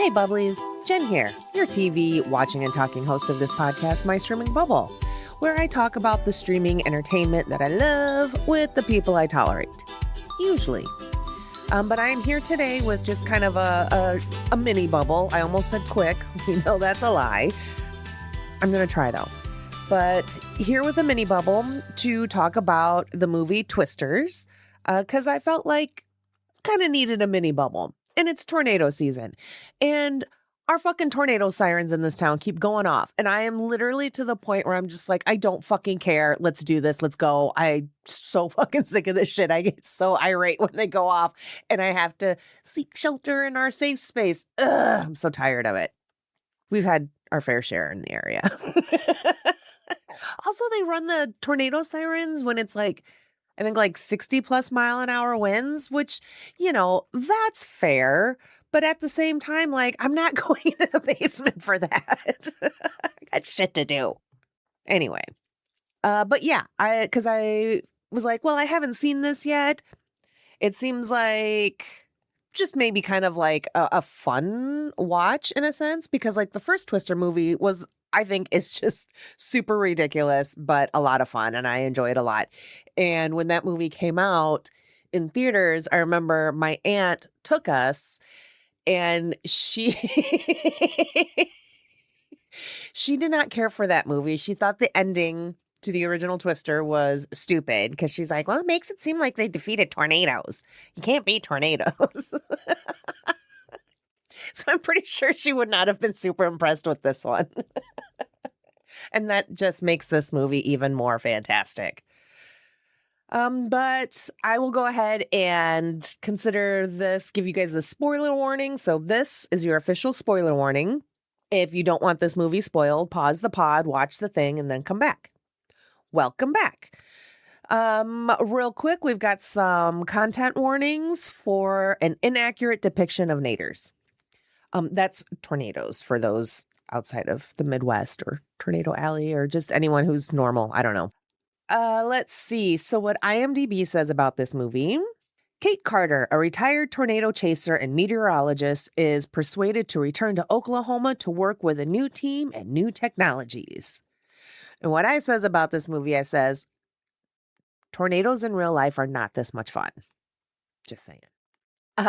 Hey Bubblies, Jen here, your TV watching and talking host of this podcast, My Streaming Bubble, where I talk about the streaming entertainment that I love with the people I tolerate, usually. But I am here today with just kind of a mini bubble. I almost said quick, you know that's a lie. I'm going to try though. But here with a mini bubble to talk about the movie Twisters, because I felt like kind of needed a mini bubble. And it's tornado season. And our fucking tornado sirens in this town keep going off. And I am literally to the point where I'm just like, I don't fucking care. Let's do this. Let's go. I'm so fucking sick of this shit. I get so irate when they go off and I have to seek shelter in our safe space. Ugh, I'm so tired of it. We've had our fair share in the area. Also, they run the tornado sirens when it's like, I think like 60 plus mile an hour winds, which, you know, that's fair. But at the same time, like, I'm not going into the basement for that. I got shit to do. Anyway. But yeah, because I was like, well, I haven't seen this yet. It seems like just maybe kind of like a fun watch in a sense, because like the first Twister movie was, I think, is just super ridiculous, but a lot of fun. And I enjoy it a lot. And when that movie came out in theaters, I remember my aunt took us and she did not care for that movie. She thought the ending to the original Twister was stupid because she's like, well, it makes it seem like they defeated tornadoes. You can't beat tornadoes. So I'm pretty sure she would not have been super impressed with this one. And that just makes this movie even more fantastic. But I will go ahead and consider this, give you guys a spoiler warning. So this is your official spoiler warning. If you don't want this movie spoiled, pause the pod, watch the thing, and then come back. Welcome back. Real quick, we've got some content warnings for an inaccurate depiction of naders. That's tornadoes for those outside of the Midwest or Tornado Alley or just anyone who's normal. I don't know. Let's see. So what IMDb says about this movie. Kate Carter, a retired tornado chaser and meteorologist, is persuaded to return to Oklahoma to work with a new team and new technologies. And what I says about this movie, I says, tornadoes in real life are not this much fun. Just saying.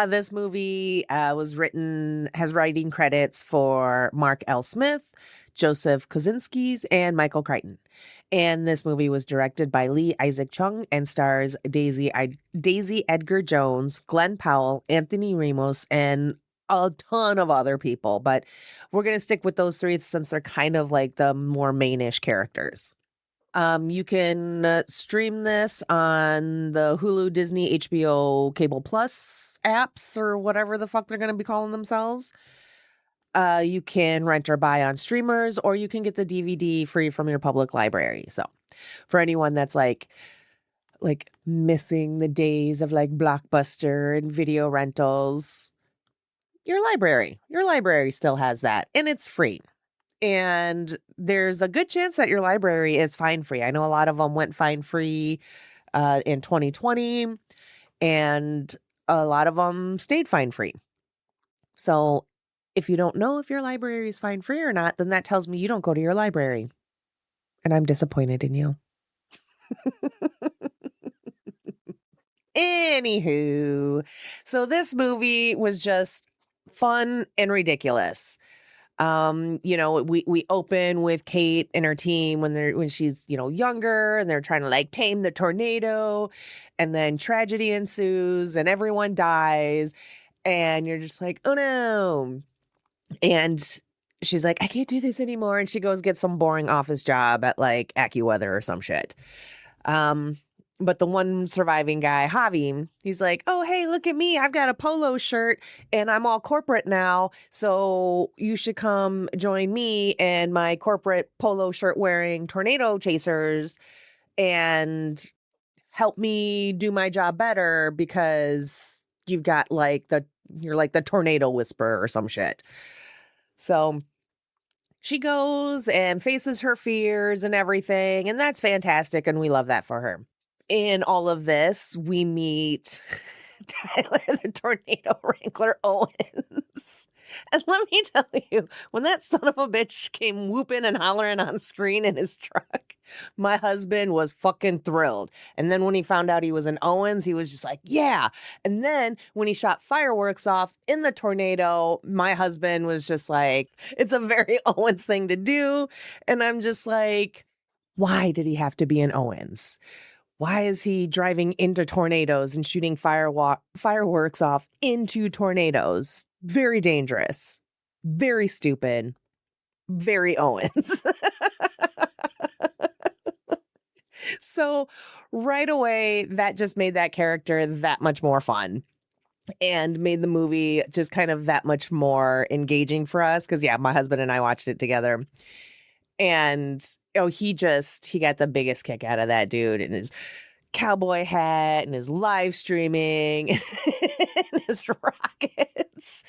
This movie has writing credits for Mark L. Smith, Joseph Kosinski, and Michael Crichton. And this movie was directed by Lee Isaac Chung and stars Daisy Edgar Jones, Glenn Powell, Anthony Ramos, and a ton of other people. But we're going to stick with those three since they're kind of like the more main-ish characters. You can stream this on the Hulu, Disney, HBO, Cable Plus apps or whatever the fuck they're going to be calling themselves. You can rent or buy on streamers, or you can get the DVD free from your public library. So for anyone that's like missing the days of like Blockbuster and video rentals, your library still has that, and it's free. And there's a good chance that your library is fine free. I know a lot of them went fine free in 2020, and a lot of them stayed fine free. So if you don't know if your library is fine free or not, then that tells me you don't go to your library. And I'm disappointed in you. Anywho, so this movie was just fun and ridiculous. You know, we open with Kate and her team when she's, you know, younger, and they're trying to like tame the tornado, and then tragedy ensues and everyone dies, and you're just like, oh no. And she's like, I can't do this anymore. And she goes get some boring office job at like AccuWeather or some shit. But the one surviving guy, Javi, he's like, oh, hey, look at me. I've got a polo shirt and I'm all corporate now. So you should come join me and my corporate polo shirt wearing tornado chasers and help me do my job better because you've got you're like the tornado whisperer or some shit. So she goes and faces her fears and everything. And that's fantastic. And we love that for her. In all of this, we meet Tyler the Tornado Wrangler Owens. And let me tell you, when that son of a bitch came whooping and hollering on screen in his truck, my husband was fucking thrilled. And then when he found out he was in Owens, he was just like, yeah. And then when he shot fireworks off in the tornado, my husband was just like, it's a very Owens thing to do. And I'm just like, why did he have to be in Owens? Why is he driving into tornadoes and shooting fireworks off into tornadoes? Very dangerous, very stupid, very Owens. So right away, that just made that character that much more fun and made the movie just kind of that much more engaging for us. Because, yeah, my husband and I watched it together. And, oh, he got the biggest kick out of that dude and his cowboy hat and his live streaming and his rockets.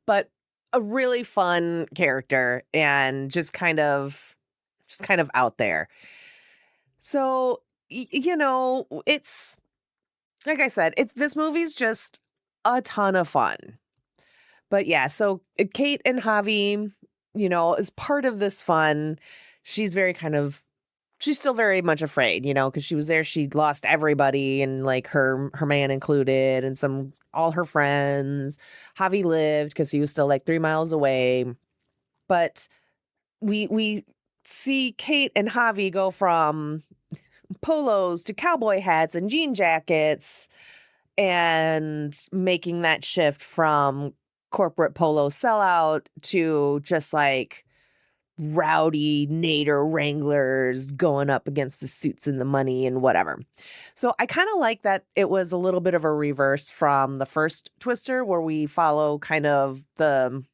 But a really fun character and just kind of out there. So, it's like I said, this movie's just a ton of fun. But yeah, so Kate and Javi, as part of this fun, she's still very much afraid, because she was there. She lost everybody and like her man included and all her friends. Javi lived because he was still like 3 miles away. But we see Kate and Javi go from polos to cowboy hats and jean jackets and making that shift from corporate polo sellout to just like rowdy Nader Wranglers going up against the suits and the money and whatever. So I kind of like that it was a little bit of a reverse from the first Twister where we follow kind of the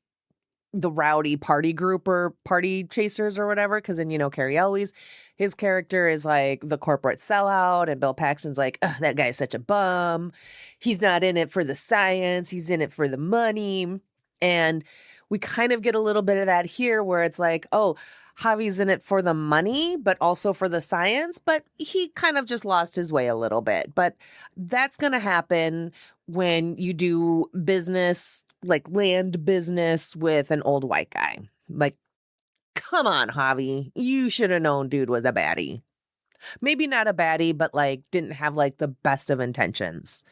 rowdy party group or party chasers or whatever. Because then, Carrie Elwes, his character is like the corporate sellout and Bill Paxton's like, that guy's such a bum. He's not in it for the science. He's in it for the money. And we kind of get a little bit of that here where it's like, oh, Javi's in it for the money, but also for the science. But he kind of just lost his way a little bit. But that's going to happen when you do business, like land business with an old white guy. Like, come on, Javi. You should have known dude was a baddie. Maybe not a baddie, but like didn't have like the best of intentions.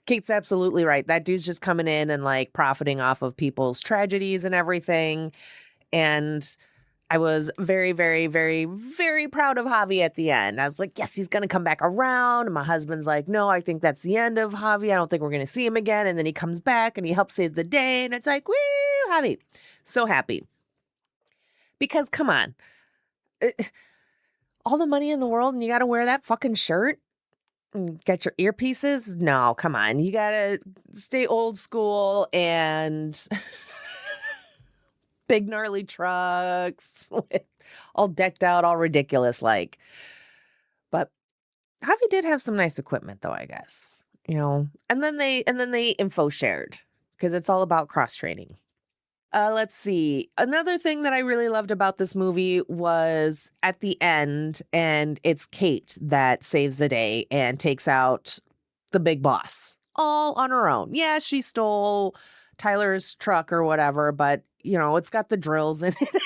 Kate's absolutely right. That dude's just coming in and like profiting off of people's tragedies and everything. And I was very, very, very, very proud of Javi at the end. I was like, yes, he's going to come back around. And my husband's like, no, I think that's the end of Javi. I don't think we're going to see him again. And then he comes back and he helps save the day. And it's like, woo, Javi. So happy. Because come on, all the money in the world and you got to wear that fucking shirt? Get your earpieces? No, come on. You gotta stay old school and big gnarly trucks with all decked out, all ridiculous like. But Javi did have some nice equipment though, I guess. And then they info shared because it's all about cross training. Let's see. Another thing that I really loved about this movie was at the end, and it's Kate that saves the day and takes out the big boss all on her own. Yeah, she stole Tyler's truck or whatever, but, it's got the drills in it.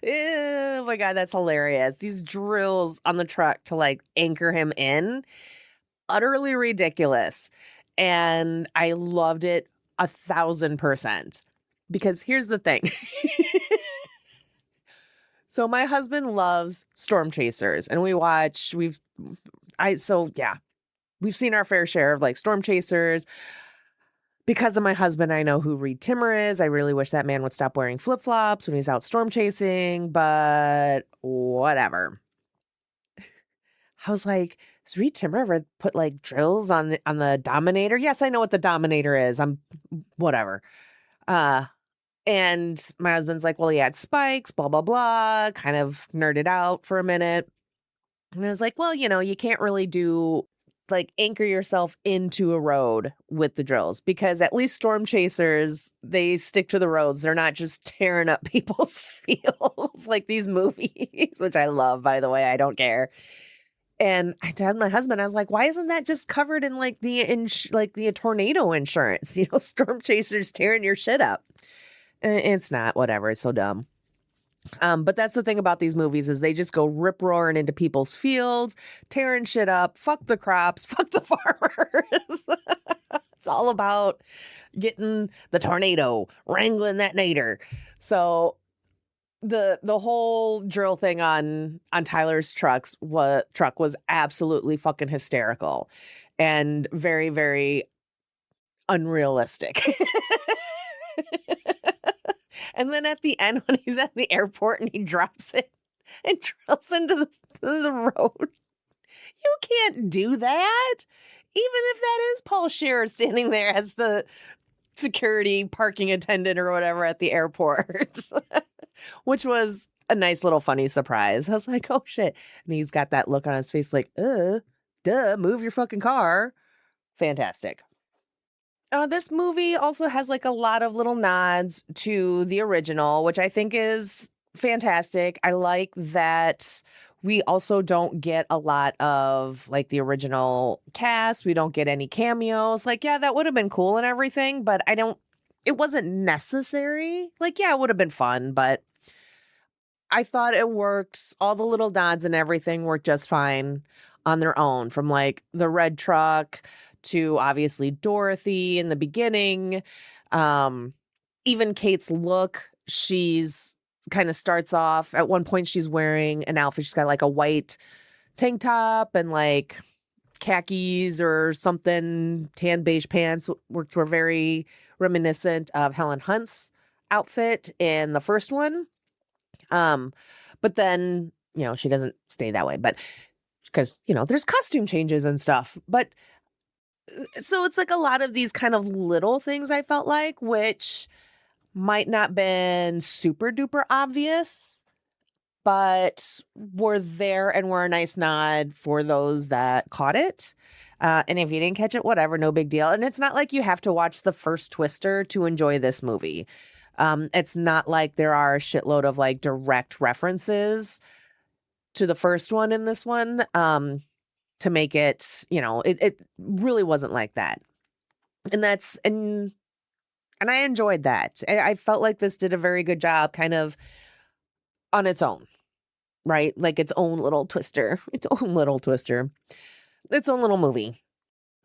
Oh my God, that's hilarious. These drills on the truck to like anchor him in. Utterly ridiculous. And I loved it 1,000% because here's the thing. So my husband loves storm chasers and we've seen our fair share of like storm chasers. Because of my husband, I know who Reed Timmer is. I really wish that man would stop wearing flip-flops when he's out storm chasing, but whatever. I was like, has Reed Timmer ever put like drills on the Dominator? Yes, I know what the Dominator is. I'm whatever. And my husband's like, well, he had spikes, blah, blah, blah, kind of nerded out for a minute. And I was like, well, you can't really do like anchor yourself into a road with the drills because at least storm chasers, they stick to the roads. They're not just tearing up people's fields like these movies, which I love, by the way. I don't care. And I told my husband, I was like, why isn't that just covered in like the tornado insurance? Storm chasers tearing your shit up. It's not, whatever. It's so dumb. But that's the thing about these movies is they just go rip roaring into people's fields, tearing shit up, fuck the crops, fuck the farmers. It's all about getting the tornado, wrangling that nader. So the whole drill thing on Tyler's truck was absolutely fucking hysterical and very, very unrealistic. And then at the end, when he's at the airport and he drops it and drills into the road, you can't do that. Even if that is Paul Scheer standing there as the security parking attendant or whatever at the airport, which was a nice little funny surprise. I was like, oh shit. And he's got that look on his face like, duh, move your fucking car. Fantastic. This movie also has like a lot of little nods to the original, which I think is fantastic. I like that we also don't get a lot of like the original cast. We don't get any cameos. Like, yeah, that would have been cool and everything, but it wasn't necessary. Like, yeah, it would have been fun, but I thought it worked. All the little nods and everything worked just fine on their own, from like the red truck to obviously Dorothy in the beginning. Even Kate's look, she's kind of starts off at one point, she's wearing an outfit. She's got like a white tank top and like khakis or something, tan beige pants, which were very reminiscent of Helen Hunt's outfit in the first one. But then, she doesn't stay that way, but because, there's costume changes and stuff. But so it's like a lot of these kind of little things I felt like, which might not been super duper obvious, but were there and were a nice nod for those that caught it. And if you didn't catch it, whatever, no big deal. And it's not like you have to watch the first Twister to enjoy this movie. It's not like there are a shitload of like direct references to the first one in this one. To make it, it really wasn't like that. And I enjoyed that. I felt like this did a very good job kind of on its own, right? Like its own little twister, its own little movie.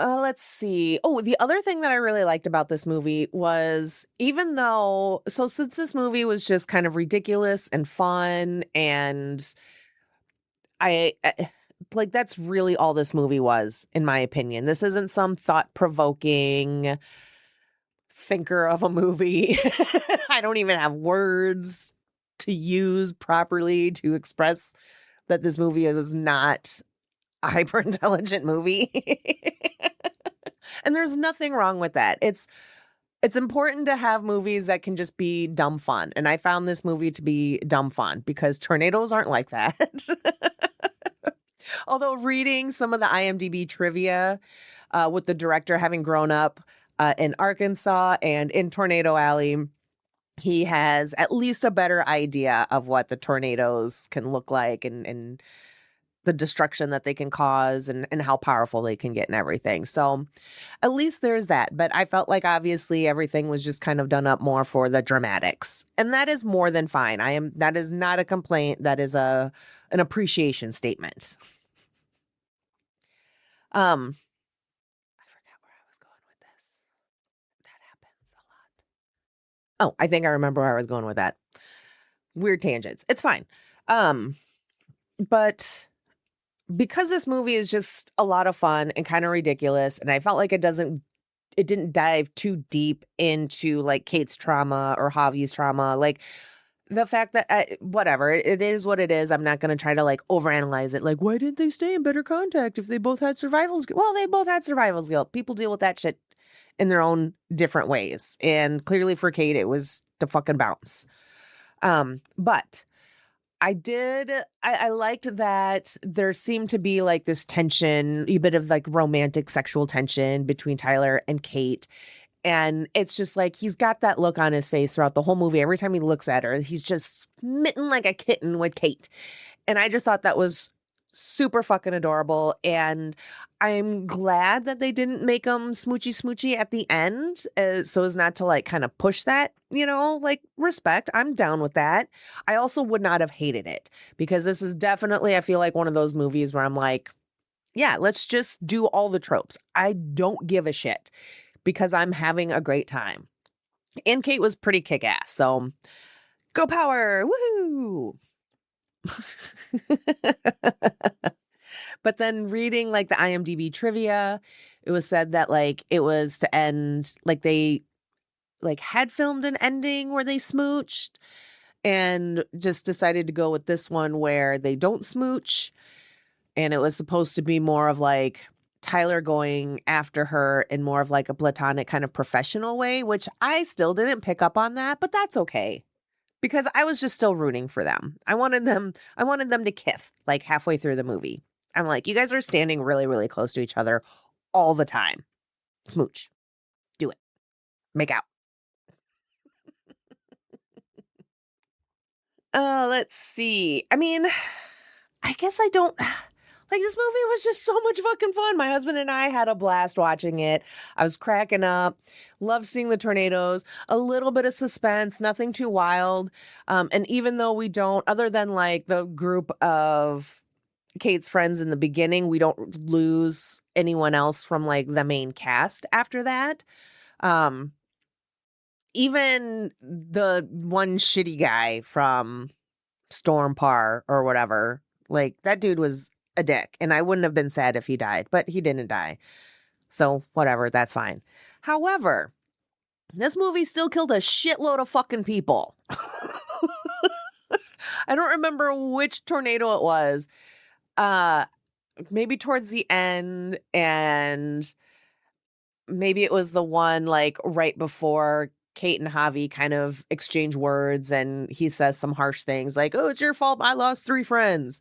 Let's see. Oh, the other thing that I really liked about this movie was since this movie was just kind of ridiculous and fun, and I like, that's really all this movie was, in my opinion. This isn't some thought-provoking thinker of a movie. I don't even have words to use properly to express that this movie is not a hyper-intelligent movie. And there's nothing wrong with that. It's important to have movies that can just be dumb fun. And I found this movie to be dumb fun because tornadoes aren't like that. Although reading some of the IMDb trivia with the director having grown up in Arkansas and in Tornado Alley, he has at least a better idea of what the tornadoes can look like and the destruction that they can cause and how powerful they can get and everything. So at least there's that. But I felt like obviously everything was just kind of done up more for the dramatics. And that is more than fine. That is not a complaint. That is an appreciation statement. I forgot where I was going with this. That happens a lot. Oh, I think I remember where I was going with that. Weird tangents. It's fine. But because this movie is just a lot of fun and kind of ridiculous, and I felt like it didn't dive too deep into like Kate's trauma or Javi's trauma. Like the fact that whatever, it is what it is. I'm not going to try to like overanalyze it. Like, why didn't they stay in better contact if they both had survival guilt? Well, they both had survival guilt. People deal with that shit in their own different ways. And clearly for Kate, it was to fucking bounce. But I liked that there seemed to be like this tension, a bit of like romantic sexual tension between Tyler and Kate. And it's just like, he's got that look on his face throughout the whole movie. Every time he looks at her, he's just smitten like a kitten with Kate. And I just thought that was super fucking adorable. And I'm glad that they didn't make them smoochy smoochy at the end, so as not to like kind of push that, like respect. I'm down with that. I also would not have hated it because this is definitely, I feel like one of those movies where I'm like, yeah, let's just do all the tropes. I don't give a shit because I'm having a great time. And Kate was pretty kick ass. So go power. Woohoo. But then reading like the IMDb trivia, it was said that like it was to end, like they like had filmed an ending where they smooched and just decided to go with this one where they don't smooch. And it was supposed to be more of like Tyler going after her in more of like a platonic kind of professional way, which I still didn't pick up on that, but that's okay. Because I was just still rooting for them. I wanted them to kiss like halfway through the movie. I'm like, you guys are standing really, really close to each other all the time. Smooch. Do it. Make out. Let's see. I mean, I guess I don't like this movie was just so much fucking fun. My husband and I had a blast watching it. I was cracking up. Love seeing the tornadoes. A little bit of suspense, nothing too wild. And even though we don't, other than like the group of Kate's friends in the beginning, we don't lose anyone else from like the main cast after that. Even the one shitty guy from Storm Par or whatever, like that dude was a dick, and I wouldn't have been sad if he died, but he didn't die. So whatever, that's fine. However, this movie still killed a shitload of fucking people. I don't remember which tornado it was. Maybe towards the end, and maybe it was the one like right before Kate and Javi kind of exchange words and he says some harsh things like, "Oh, it's your fault I lost 3 friends."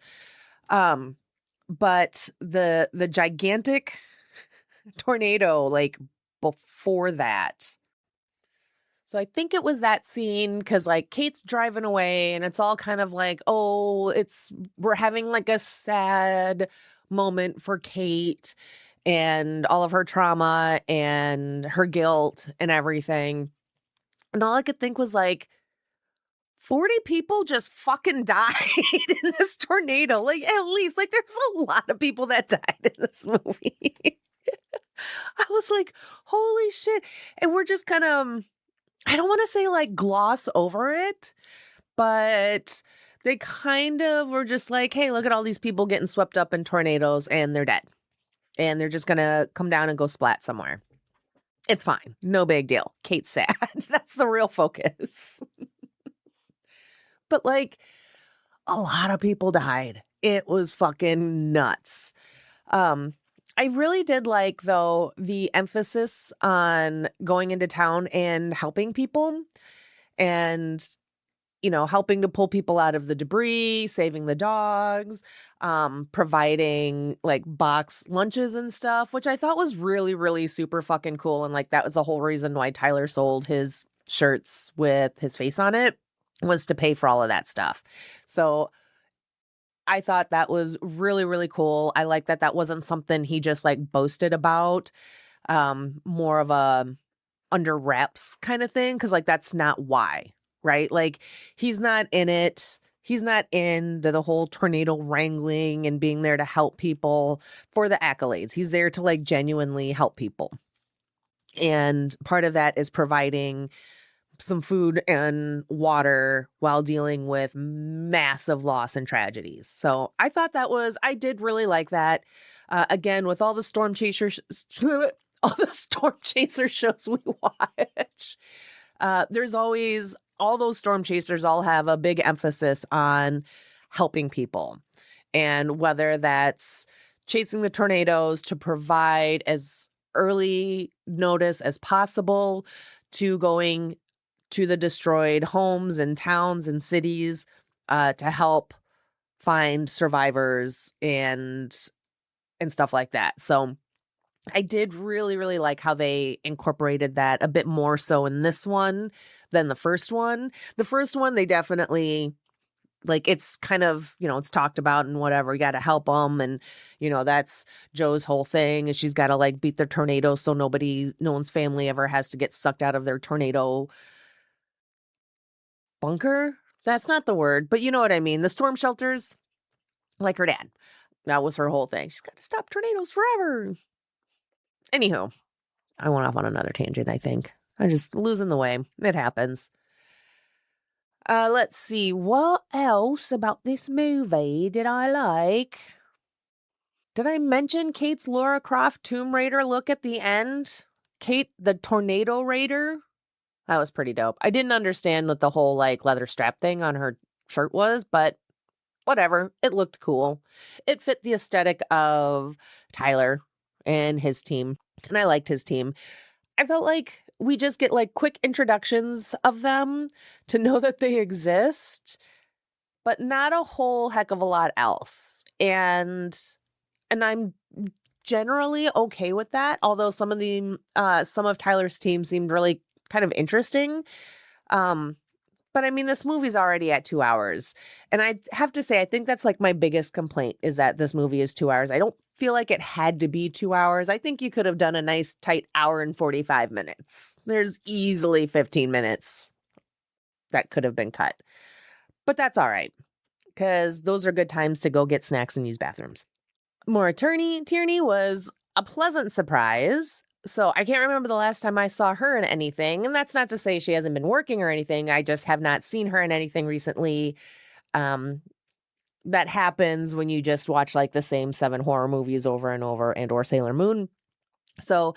But the gigantic tornado like before that. So I think it was that scene cuz like Kate's driving away and it's all kind of like, "Oh, we're having like a sad moment for Kate and all of her trauma and her guilt and everything." And all I could think was like, 40 people just fucking died in this tornado. Like, at least, like, there's a lot of people that died in this movie. I was like, holy shit. And we're just kind of, I don't want to say like gloss over it, but they kind of were just like, hey, look at all these people getting swept up in tornadoes and they're dead. And they're just going to come down and go splat somewhere. It's fine. No big deal. Kate's sad. That's the real focus. But like a lot of people died. It was fucking nuts. I really did like though the emphasis on going into town and helping people and helping to pull people out of the debris, saving the dogs, providing like box lunches and stuff, which I thought was really, really super fucking cool. And like that was the whole reason why Tyler sold his shirts with his face on it, was to pay for all of that stuff. So I thought that was really, really cool. I like that wasn't something he just like boasted about, more of a under wraps kind of thing. Cause like, that's not why, right? Like he's not in it. He's not into the whole tornado wrangling and being there to help people for the accolades. He's there to like genuinely help people. And part of that is providing some food and water while dealing with massive loss and tragedies. So I thought I did really like that. Again, with all the storm chasers, all the storm chaser shows we watch, there's always, all those storm chasers all have a big emphasis on helping people. And whether that's chasing the tornadoes to provide as early notice as possible, to going to the destroyed homes and towns and cities to help find survivors and stuff like that. So I did really, really like how they incorporated that a bit more so in this one than the first one. The first one, they definitely like it's kind of, it's talked about and whatever. You got to help them. And, that's Joe's whole thing is she's got to like beat the tornado so no one's family ever has to get sucked out of their tornado bunker. That's not the word, but you know what I mean. The storm shelters, like her dad. That was her whole thing. She's got to stop tornadoes forever. Anywho, I went off on another tangent, I think. I'm just losing the way. It happens. Let's see. What else about this movie did I like? Did I mention Kate's Lara Croft Tomb Raider look at the end? Kate, the Tornado Raider? That was pretty dope. I didn't understand what the whole like leather strap thing on her shirt was, but whatever. It looked cool. It fit the aesthetic of Tyler and his team. And I liked his team. I felt like we just get like quick introductions of them to know that they exist, but not a whole heck of a lot else. And I'm generally okay with that. Although some of Tyler's team seemed really kind of interesting. But I mean, this movie's already at 2 hours. And I have to say, I think that's like my biggest complaint is that this movie is 2 hours. I don't feel like it had to be 2 hours. I think you could have done a nice tight hour and 45 minutes. There's easily 15 minutes that could have been cut. But that's all right, because those are good times to go get snacks and use bathrooms. Maura Tierney was a pleasant surprise. So I can't remember the last time I saw her in anything. And that's not to say she hasn't been working or anything. I just have not seen her in anything recently. That happens when you just watch like the same 7 horror movies over and over and or Sailor Moon. So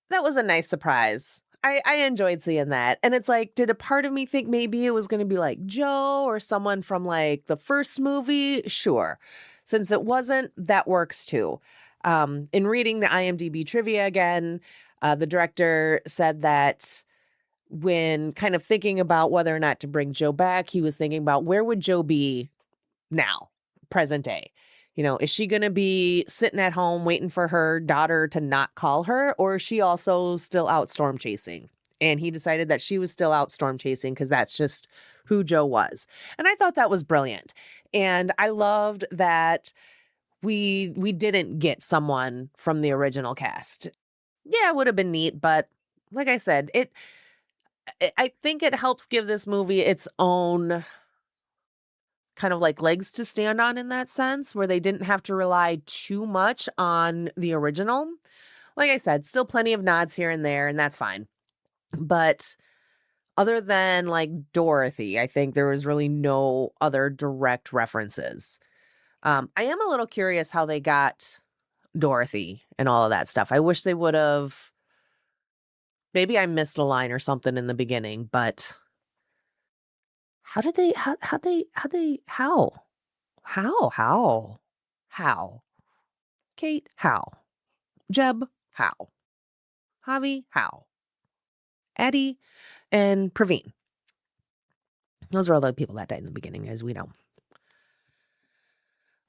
that was a nice surprise. I enjoyed seeing that. And it's like, did a part of me think maybe it was going to be like Joe or someone from like the first movie? Sure. Since it wasn't, that works too. In reading the IMDb trivia again, the director said that when kind of thinking about whether or not to bring Joe back, he was thinking about where would Joe be now, present day? Is she going to be sitting at home waiting for her daughter to not call her, or is she also still out storm chasing? And he decided that she was still out storm chasing because that's just who Joe was. And I thought that was brilliant. And I loved that we didn't get someone from the original cast. Yeah, it would have been neat, but like I said, I think it helps give this movie its own kind of like legs to stand on in that sense, where they didn't have to rely too much on the original. Like I said, still plenty of nods here and there, and that's fine. But other than like Dorothy, I think there was really no other direct references. I am a little curious how they got Dorothy and all of that stuff. I wish they would have. Maybe I missed a line or something in the beginning, but how? Kate, how? Jeb, how? Javi, how? Eddie, and Praveen. Those are all the people that died in the beginning, as we know.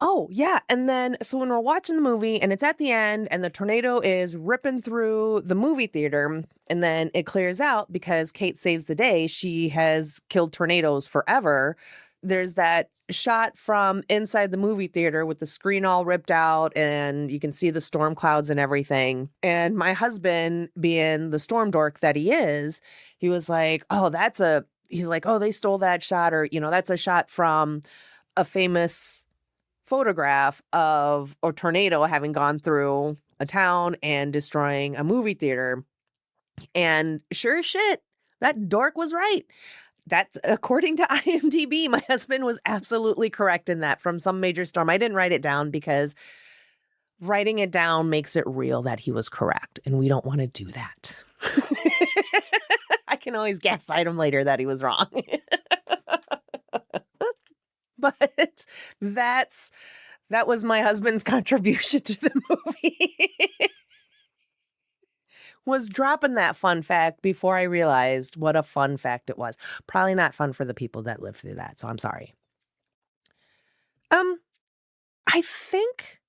Oh, yeah. And then, so when we're watching the movie and it's at the end and the tornado is ripping through the movie theater and then it clears out because Kate saves the day, she has killed tornadoes forever. There's that shot from inside the movie theater with the screen all ripped out and you can see the storm clouds and everything. And my husband, being the storm dork that he is, he was like, he's like, oh, they stole that shot, or, that's a shot from a famous photograph of a tornado having gone through a town and destroying a movie theater. And sure as shit, that dork was right. That's according to IMDb. My husband was absolutely correct in that from some major storm. I didn't write it down because writing it down makes it real that he was correct. And we don't want to do that. I can always gaslight him later that he was wrong. But that was my husband's contribution to the movie. Was dropping that fun fact before I realized what a fun fact it was. Probably not fun for the people that lived through that, so I'm sorry. I think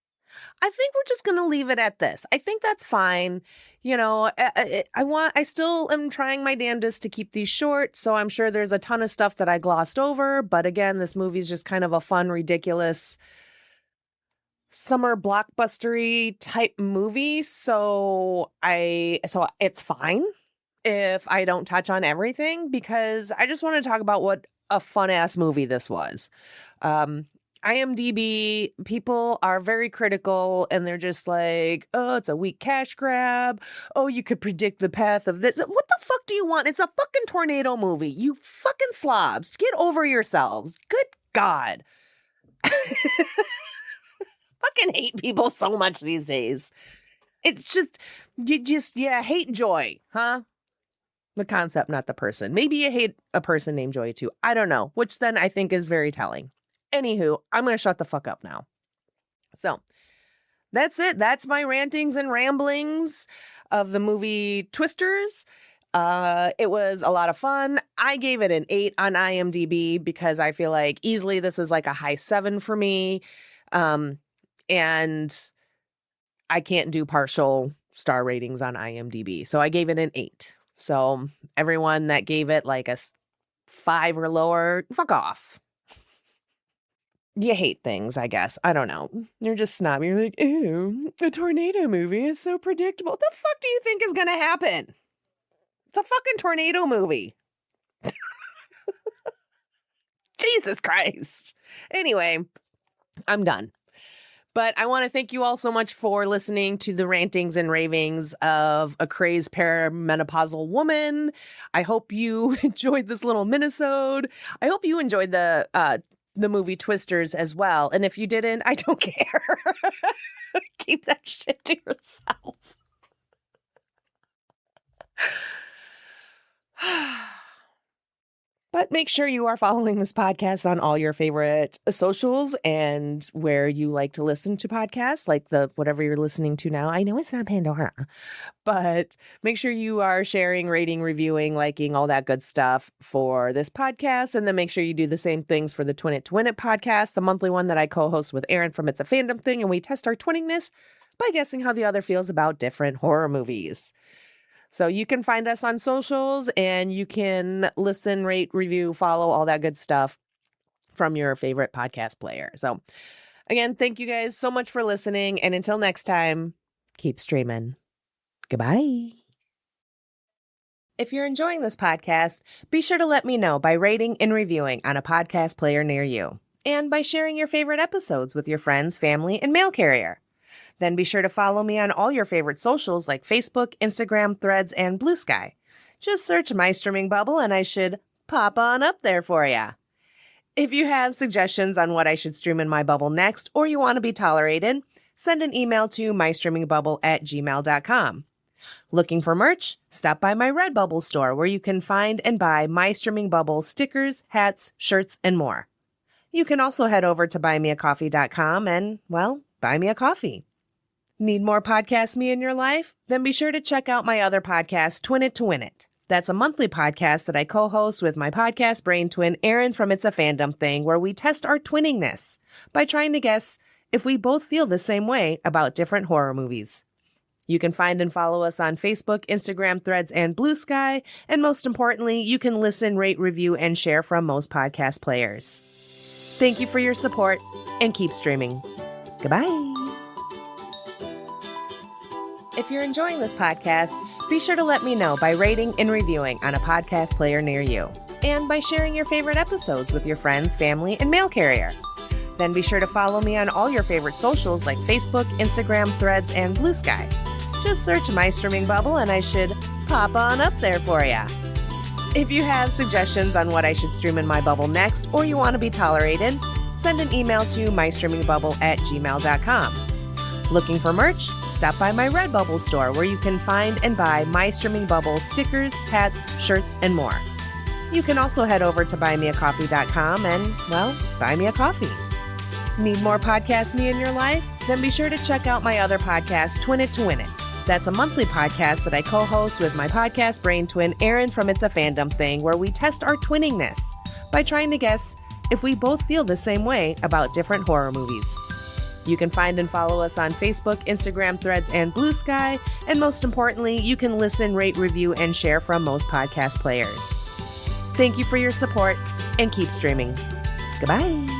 I think we're just going to leave it at this. I think that's fine. You know, I still am trying my damnedest to keep these short. So I'm sure there's a ton of stuff that I glossed over. But again, this movie's just kind of a fun, ridiculous summer blockbustery type movie. So it's fine if I don't touch on everything, because I just want to talk about what a fun ass movie this was. IMDb, people are very critical and they're just like, oh, it's a weak cash grab. Oh, you could predict the path of this. What the fuck do you want? It's a fucking tornado movie. You fucking slobs. Get over yourselves. Good God. Fucking hate people so much these days. It's just, hate Joy, huh? The concept, not the person. Maybe you hate a person named Joy too. I don't know, which then I think is very telling. Anywho, I'm going to shut the fuck up now. So that's it. That's my rantings and ramblings of the movie Twisters. It was a lot of fun. I gave it an 8 on IMDb because I feel like easily this is like a high 7 for me. And I can't do partial star ratings on IMDb. So I gave it an 8. So everyone that gave it like a 5 or lower, fuck off. You hate things, I guess. I don't know. You're just snobby. You're like, ew, a tornado movie is so predictable. What the fuck do you think is going to happen? It's a fucking tornado movie. Jesus Christ. Anyway, I'm done. But I want to thank you all so much for listening to the rantings and ravings of a crazed perimenopausal woman. I hope you enjoyed this little minisode. I hope you enjoyed the movie Twisters as well. And if you didn't, I don't care. Keep that shit to yourself. But make sure you are following this podcast on all your favorite socials and where you like to listen to podcasts, like whatever you're listening to now. I know it's not Pandora, but make sure you are sharing, rating, reviewing, liking, all that good stuff for this podcast. And then make sure you do the same things for the Twin It to Win It podcast, the monthly one that I co-host with Aaron from It's a Fandom Thing. And we test our twinningness by guessing how the other feels about different horror movies. So you can find us on socials and you can listen, rate, review, follow, all that good stuff from your favorite podcast player. So again, thank you guys so much for listening. And until next time, keep streaming. Goodbye. If you're enjoying this podcast, be sure to let me know by rating and reviewing on a podcast player near you and by sharing your favorite episodes with your friends, family, and mail carrier. Then be sure to follow me on all your favorite socials like Facebook, Instagram, Threads, and Blue Sky. Just search My Streaming Bubble and I should pop on up there for ya. If you have suggestions on what I should stream in my bubble next or you want to be tolerated, send an email to mystreamingbubble@gmail.com. Looking for merch? Stop by my Redbubble store where you can find and buy My Streaming Bubble stickers, hats, shirts, and more. You can also head over to buymeacoffee.com and, well, buy me a coffee. Need more podcast me in your life? Then be sure to check out my other podcast, Twin It to Win It. That's a monthly podcast that I co-host with my podcast brain twin, Aaron from It's a Fandom Thing, where we test our twinningness by trying to guess if we both feel the same way about different horror movies. You can find and follow us on Facebook, Instagram, Threads, and Blue Sky. And most importantly, you can listen, rate, review, and share from most podcast players. Thank you for your support and keep streaming. Goodbye. If you're enjoying this podcast, be sure to let me know by rating and reviewing on a podcast player near you and by sharing your favorite episodes with your friends, family, and mail carrier. Then be sure to follow me on all your favorite socials like Facebook, Instagram, Threads, and Blue Sky. Just search My Streaming Bubble and I should pop on up there for ya. If you have suggestions on what I should stream in my bubble next or you want to be tolerated, send an email to mystreamingbubble@gmail.com. Looking for merch? Stop by my Redbubble store where you can find and buy My Streaming Bubble stickers, hats, shirts, and more. You can also head over to buymeacoffee.com and, well, buy me a coffee. Need more podcast me in your life? Then be sure to check out my other podcast, Twin It to Win It. That's a monthly podcast that I co-host with my podcast brain twin, Aaron from It's a Fandom Thing, where we test our twinningness by trying to guess if we both feel the same way about different horror movies. You can find and follow us on Facebook, Instagram, Threads, and Blue Sky. And most importantly, you can listen, rate, review, and share from most podcast players. Thank you for your support and keep streaming. Goodbye.